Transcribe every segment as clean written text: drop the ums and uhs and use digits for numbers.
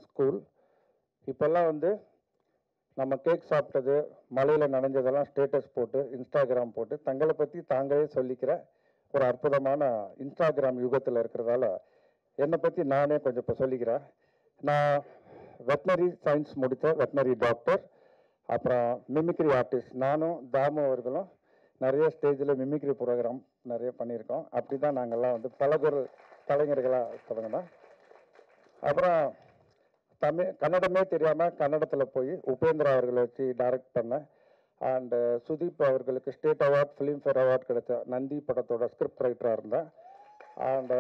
School. இப்போல்லாம் வந்து நம்ம கேக் சாப்பிட்டது, மலையில் நனைஞ்சதெல்லாம் ஸ்டேட்டஸ் போட்டு, இன்ஸ்டாகிராம் போட்டு தங்களை பற்றி தாங்களே சொல்லிக்கிற ஒரு அற்புதமான இன்ஸ்டாகிராம் யுகத்தில் இருக்கிறதால என்னை பற்றி நானே கொஞ்சம் இப்போ சொல்லிக்கிறேன். நான் வெட்னரி சயின்ஸ் முடித்த வெட்னரி டாக்டர், அப்புறம் மிமிக்ரி ஆர்டிஸ்ட். நானும் தாமு அவர்களும் நிறைய ஸ்டேஜில் மிமிக்ரி ப்ரோக்ராம் நிறைய பண்ணியிருக்கோம். அப்படி தான் நாங்கள்லாம் வந்து பல பேர் கலைஞர்களாக தொடங்கினோம். அப்புறம் கன்னடமே தெரியாமல் கன்னடத்தில் போய் உபேந்திரா அவர்களை வச்சு டைரக்ட் பண்ணேன். அண்டு சுதீப் அவர்களுக்கு ஸ்டேட் அவார்ட், ஃபிலிம்ஃபேர் அவார்ட் கிடைச்ச நந்தி படத்தோட ஸ்கிரிப்ட் ரைட்டராக இருந்தேன். அண்டு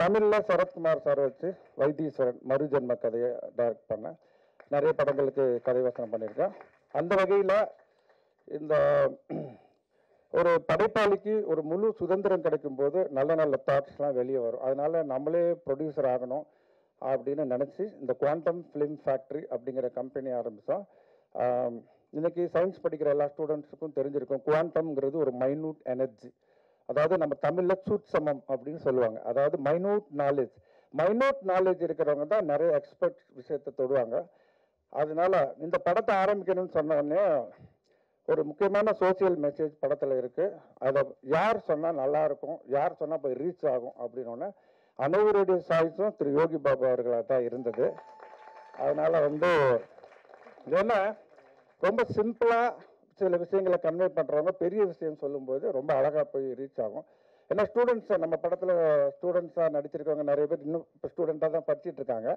தமிழில் சரத்குமார் சார் வச்சு வைத்தீஸ்வரன் மறுஜென்ம கதையை டைரக்ட் பண்ணேன். நிறைய படங்களுக்கு கதை வசனம் பண்ணியிருக்கேன். அந்த வகையில் இந்த ஒரு படைப்பாளிக்கு ஒரு முழு சுதந்திரம் கிடைக்கும்போது நல்ல நல்ல தாட்ஸ்லாம் வெளியே வரும். அதனால நம்மளே ப்ரொடியூசர் ஆகணும் அப்படின்னு நினச்சி இந்த குவாண்டம் ஃபிலிம் ஃபேக்ட்ரி அப்படிங்கிற கம்பெனி ஆரம்பித்தோம். இன்னைக்கு சயின்ஸ் படிக்கிற எல்லா ஸ்டூடெண்ட்ஸுக்கும் தெரிஞ்சிருக்கும், குவாண்டம்ங்கிறது ஒரு மைனூட் எனர்ஜி. அதாவது நம்ம தமிழில் சூட்சமம் அப்படின்னு சொல்லுவாங்க. அதாவது மைனூட் நாலேஜ் இருக்கிறவங்க தான் நிறைய எக்ஸ்பர்ட் விஷயத்தை தொடுவாங்க. அதனால இந்த படத்தை ஆரம்பிக்கணும்னு சொன்ன உடனே ஒரு முக்கியமான சோசியல் மெசேஜ் படத்தில் இருக்குது. அதை யார் சொன்னால் நல்லாயிருக்கும், யார் சொன்னால் போய் ரீச் ஆகும் அப்படின்னோடனே அனைவருடைய சாய்ஸும் திரு யோகி பாபா அவர்களாக தான் இருந்தது. அதனால் வந்து ஏன்னா ரொம்ப சிம்பிளாக சில விஷயங்களை கன்வே பண்ணுறவங்க பெரிய விஷயம் சொல்லும்போது ரொம்ப அழகாக போய் ரீச் ஆகும். ஏன்னா ஸ்டூடெண்ட்ஸை நம்ம படத்தில் ஸ்டூடெண்ட்ஸாக நடிச்சிருக்கவங்க நிறைய பேர் இன்னும் இப்போ ஸ்டூடெண்ட்டாக தான் படிச்சுட்டு இருக்காங்க.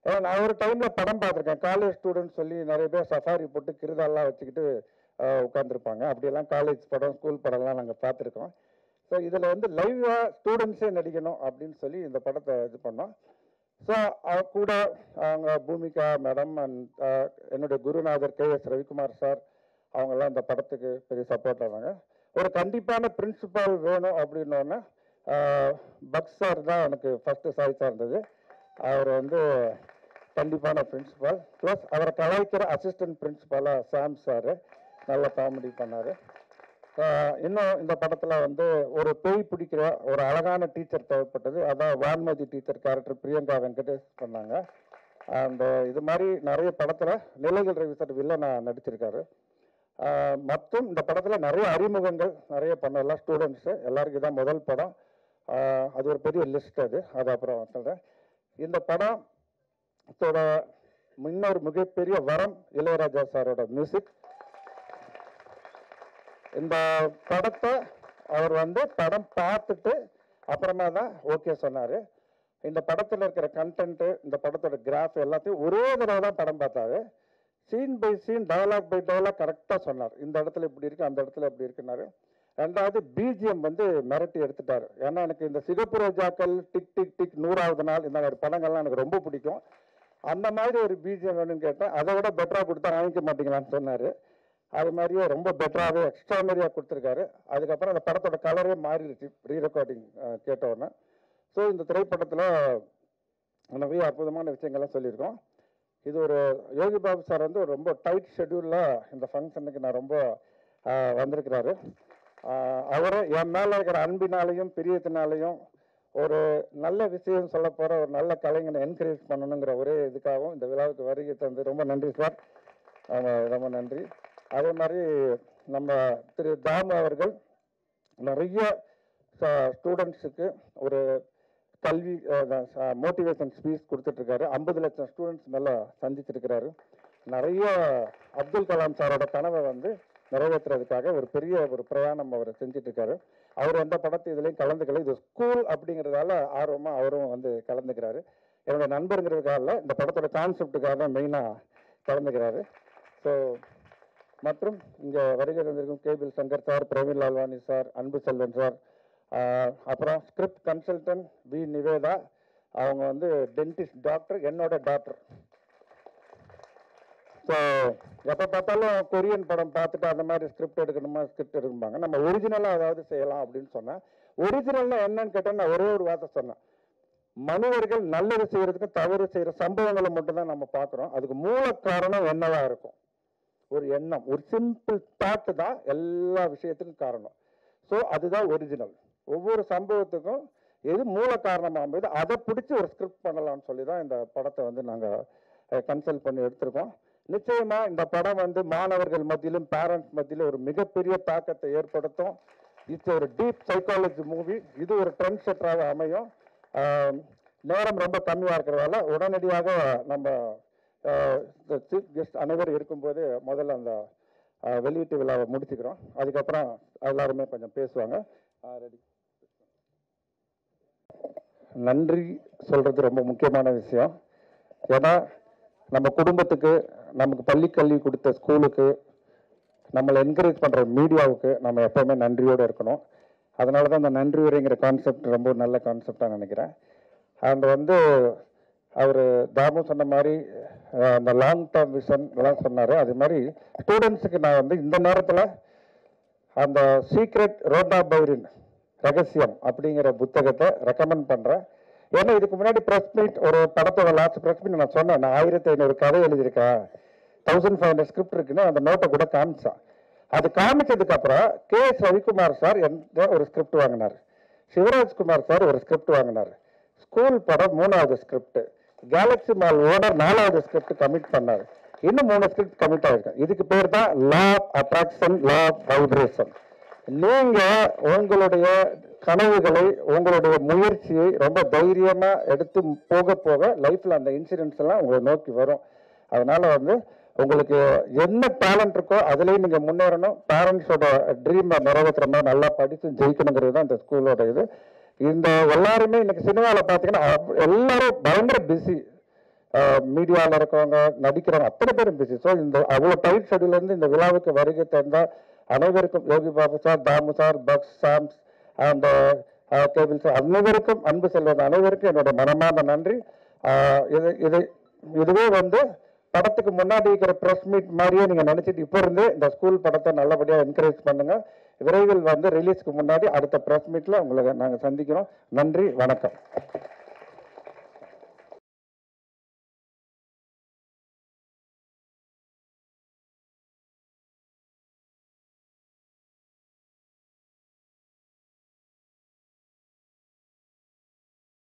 ஏன்னா நான் ஒரு டைமில் படம் பார்த்துருக்கேன், காலேஜ் ஸ்டூடெண்ட்ஸ் சொல்லி நிறைய பேர் சஃபாரி போட்டு கிருதாலாம் வச்சுக்கிட்டு உட்காந்துருப்பாங்க. அப்படியெல்லாம் காலேஜ் படம், ஸ்கூல் படம்லாம் நாங்கள் பார்த்துருக்கோம். ஸோ இதில் வந்து லைவாக ஸ்டூடெண்ட்ஸே நடிக்கணும் அப்படின்னு சொல்லி இந்த படத்தை இது பண்ணோம். ஸோ கூட அவங்க பூமிகா மேடம் அண்ட் என்னுடைய குருநாதர் KS ரவிக்குமார் சார் அவங்கெல்லாம் இந்த படத்துக்கு பெரிய சப்போர்ட் ஆனாங்க. ஒரு கண்டிப்பான பிரின்சிபால் வேணும் அப்படின்னோடனே பக் சார் தான் எனக்கு ஃபஸ்ட்டு சாய்ஸாக இருந்தது. அவர் வந்து கண்டிப்பான பிரின்சிபால். ப்ளஸ் அவரை கலாய்க்கிற அசிஸ்டன்ட் பிரின்சிபாலாக சாம் சார் நல்ல காமெடி பண்ணார். இன்னும் இந்த படத்தில் வந்து ஒரு பேய் பிடிக்கிற ஒரு அழகான டீச்சர் தேவைப்பட்டது. அதான் வான்மதி டீச்சர் கேரக்டர் பிரியங்கா வெங்கடேஷ் பண்ணாங்க. அண்ட் இது மாதிரி நிறைய படத்தில் நிலைகள் ரவி சார் வில்லனா நடிச்சிருக்காரு. மற்றும் இந்த படத்தில் நிறைய அறிமுகங்கள் நிறைய பண்ணலாம் ஸ்டூடெண்ட்ஸு எல்லாருக்கும் தான் முதல் படம். அது ஒரு பெரிய லிஸ்ட். அது அப்புறம் சொல்கிறேன். இந்த படத்தோட இன்னொரு மிகப்பெரிய வரம் இளையராஜா சாரோட மியூசிக். இந்த படத்தை அவர் வந்து படம் பார்த்துட்டு அப்புறமா தான் ஓகே சொன்னார். இந்த படத்தில் இருக்கிற கண்டென்ட்டு, இந்த படத்தோட கிராஃப் எல்லாத்தையும் ஒரே தடவை தான் படம் பார்த்தாரு. Scene by scene, dialogue by dialogue கரெக்டாக சொன்னார். இந்த இடத்துல இப்படி இருக்குது, அந்த இடத்துல இப்படி இருக்குன்னாரு. ரெண்டாவது பிஜிஎம் வந்து மிரட்டி எடுத்துட்டார். ஏன்னா எனக்கு இந்த சிகப்பு ரோஜாக்கள், டிக் டிக் டிக், 100வது நாள், இந்த மாதிரி படங்கள்லாம் எனக்கு ரொம்ப பிடிக்கும். அந்த மாதிரி ஒரு பிஜிஎம் வேணும்னு கேட்டேன். அதை விட பெட்டராக கொடுத்தா வாங்கிக்க மாட்டீங்களான்னு சொன்னார். அது மாதிரியே ரொம்ப பெட்டராகவே எக்ஸ்ட்ரானரியாக கொடுத்துருக்காரு. அதுக்கப்புறம் அந்த படத்தோட கலரே மாறிடுச்சு ரீ ரெக்கார்டிங் கேட்டவுடனே. ஸோ இந்த திரைப்படத்தில் நிறைய அற்புதமான விஷயங்கள்லாம் சொல்லியிருக்கோம். இது ஒரு யோகி பாபு சார் வந்து ஒரு ரொம்ப டைட் ஷெட்யூலில் இந்த ஃபங்க்ஷனுக்கு நான் ரொம்ப வந்திருக்கிறாரு. அவரை என் மேலே இருக்கிற அன்பினாலையும் பிரியத்தினாலையும் ஒரு நல்ல விஷயம் சொல்ல போகிற ஒரு நல்ல கலைஞனை என்கரேஜ் பண்ணணுங்கிற ஒரே இதுக்காகவும் இந்த விழாவுக்கு வருகை தந்து ரொம்ப நன்றி சார். ரொம்ப நன்றி. அதே மாதிரி நம்ம திரு தாமு அவர்கள் நிறைய ஸ்டூடெண்ட்ஸுக்கு ஒரு கல்வி மோட்டிவேஷன் ஸ்பீச் கொடுத்துட்ருக்காரு. 50 லட்சம் ஸ்டூடெண்ட்ஸ் மேலே சந்திச்சிருக்கிறாரு. நிறைய அப்துல் கலாம் சாரோட கனவை வந்து நிறைவேற்றுறதுக்காக ஒரு பெரிய ஒரு பிரயாணம் அவர் செஞ்சிட்ருக்காரு. அவர் எந்த படத்தை இதுலேயும் கலந்துக்கல. இது ஸ்கூல் அப்படிங்கிறதால ஆர்வமாக அவரும் வந்து கலந்துக்கிறாரு. என்னோட நண்பருங்கிறதுக்காக இந்த படத்தோட கான்செப்டுக்காக தான் மெயினாக கலந்துக்கிறாரு. ஸோ மற்றும் இங்கே வருகை தந்திருக்கும் cable Shankar sir, Praveen Lalwani sir, அன்பு செல்வன் சார், அப்புறம் ஸ்கிரிப்ட் கன்சல்டன்ட் வி நிவேதா. அவங்க வந்து டென்டிஸ்ட் டாக்டர், என்னோட டாக்டர். ஸோ எப்போ பார்த்தாலும் கொரியன் படம் பார்த்துட்டு அந்த மாதிரி ஸ்கிரிப்ட் எடுக்கும்பாங்க. நம்ம ஒரிஜினலாக ஏதாவது செய்யலாம் அப்படின்னு சொன்னேன். ஒரிஜினல்னா என்னன்னு கேட்டால் நான் ஒரே ஒரு வார்த்தை சொன்னேன். மனிதர்கள் நல்லது செய்யறதுக்கு தவறு செய்கிற சம்பவங்களை மட்டும்தான் நம்ம பார்க்குறோம். அதுக்கு மூல காரணம் என்னவா இருக்கும்? ஒரு எண்ணம், ஒரு சிம்பிள் தாட்டு தான் எல்லா விஷயத்துக்கும் காரணம். ஸோ அதுதான் ஒரிஜினல். ஒவ்வொரு சம்பவத்துக்கும் எது மூல காரணமாக போது அதை பிடிச்சி ஒரு ஸ்கிரிப்ட் பண்ணலாம்னு சொல்லி தான் இந்த படத்தை வந்து நாங்கள் கன்சல்ட் பண்ணி எடுத்திருக்கோம். நிச்சயமா இந்த படம் வந்து மாணவர்கள் மத்தியிலும் பேரண்ட்ஸ் மத்தியிலும் ஒரு மிகப்பெரிய தாக்கத்தை ஏற்படுத்தும். இட்ஸ் ஒரு டீப் சைக்காலஜி மூவி. இது ஒரு ட்ரெண்ட் செட்டராக அமையும். நேரம் ரொம்ப கம்மியாக இருக்கிறதால உடனடியாக நம்ம சீஃப் கெஸ்ட் அனைவரும் இருக்கும்போது முதல்ல அந்த வெளியீட்டு விழாவை முடிச்சுக்கிறோம். அதுக்கப்புறம் எல்லாருமே கொஞ்சம் பேசுவாங்க. ரெடி. நன்றி சொல்றது ரொம்ப முக்கியமான விஷயம். ஏன்னா நம்ம குடும்பத்துக்கு, நமக்கு பள்ளி கல்வி கொடுத்த ஸ்கூலுக்கு, நம்மளை என்கரேஜ் பண்ணுற மீடியாவுக்கு நம்ம எப்போவுமே நன்றியோடு இருக்கணும். அதனால தான் இந்த நன்றி உரைங்கிற கான்செப்ட் ரொம்ப நல்ல கான்செப்டாக நினைக்கிறேன். அண்ட் வந்து அவர் தாமு சொன்ன மாதிரி அந்த லாங் டேர்ம் விஷன் எல்லாம் சொன்னார். அது மாதிரி ஸ்டூடெண்ட்ஸுக்கு நான் வந்து இந்த நேரத்தில் அந்த சீக்ரெட் ரோண்டா பைரின் ரகசியம் அப்படிங்கிற புத்தகத்தை ரெக்கமெண்ட் பண்ணுறேன். ஏன்னா இதுக்கு முன்னாடி ப்ரெஸ் மீட், ஒரு படத்தோட லாஸ்ட் ப்ரெஸ் மீட் நான் சொன்னேன், நான் 1500 கதை எழுதியிருக்கேன், 1500 ஸ்கிரிப்ட் இருக்குன்னு அந்த நோட்டை கூட காமிச்சான். அது காமிச்சதுக்கு அப்புறம் KS ரவிக்குமார் சார் ஒரு ஸ்கிரிப்ட் வாங்கினார், சிவராஜ்குமார் சார் ஒரு ஸ்கிரிப்ட் வாங்கினார், ஸ்கூல் படம் 3வது ஸ்கிரிப்ட், கேலக்ஸி மால் ஓனர் 4வது ஸ்கிரிப்ட் கமிட் பண்ணார், இன்னும் 3 ஸ்கிரிப்ட் கமிட் ஆகிருக்கேன். இதுக்கு பேர் தான் law of attraction, law of vibration. நீங்க உங்களுடைய கனவுகளை, உங்களுடைய முயற்சியை ரொம்ப தைரியமா எடுத்து போக போக லைஃப்ல அந்த இன்சிடென்ட்ஸ் எல்லாம் உங்களை நோக்கி வரும். அதனால வந்து உங்களுக்கு என்ன டேலண்ட் இருக்கோ அதுலேயும் நீங்க முன்னேறணும். பேரண்ட்ஸோட ட்ரீமை நிறைவேற்றுற மாதிரி நல்லா படித்து ஜெயிக்கணுங்கிறது தான் இந்த ஸ்கூலோட இது. இந்த எல்லாருமே இன்னைக்கு சினிமாவில் பார்த்தீங்கன்னா எல்லாரும் பயங்கர பிஸி, மீடியாவில் இருக்கவங்க, நடிக்கிறவங்க அத்தனை பேரும் பிஸி. ஸோ இந்த அவ்வளோ டைட் ஷெடியூலேருந்து இந்த விழாவுக்கு வருகை தந்தால் அனைவருக்கும், யோகி பாபு சார், தாமு சார், பக்ஸ், சாம்ஸ் அந்த கேபிள் சார், அனைவருக்கும், அன்பு செல்வது அனைவருக்கும் என்னோட மனமார்ந்த நன்றி. இதுவே வந்து படத்துக்கு முன்னாடி இருக்கிற ப்ரெஸ் மீட் மாதிரியே நீங்கள் நினச்சிட்டு இப்போ இருந்து இந்த ஸ்கூல் படத்தை நல்லபடியாக என்கரேஜ் பண்ணுங்க. விரைவில் வந்து ரிலீஸ்க்கு முன்னாடி அடுத்த ப்ரெஸ் மீட்டில் உங்களை நாங்கள் சந்திக்கிறோம். நன்றி, வணக்கம்.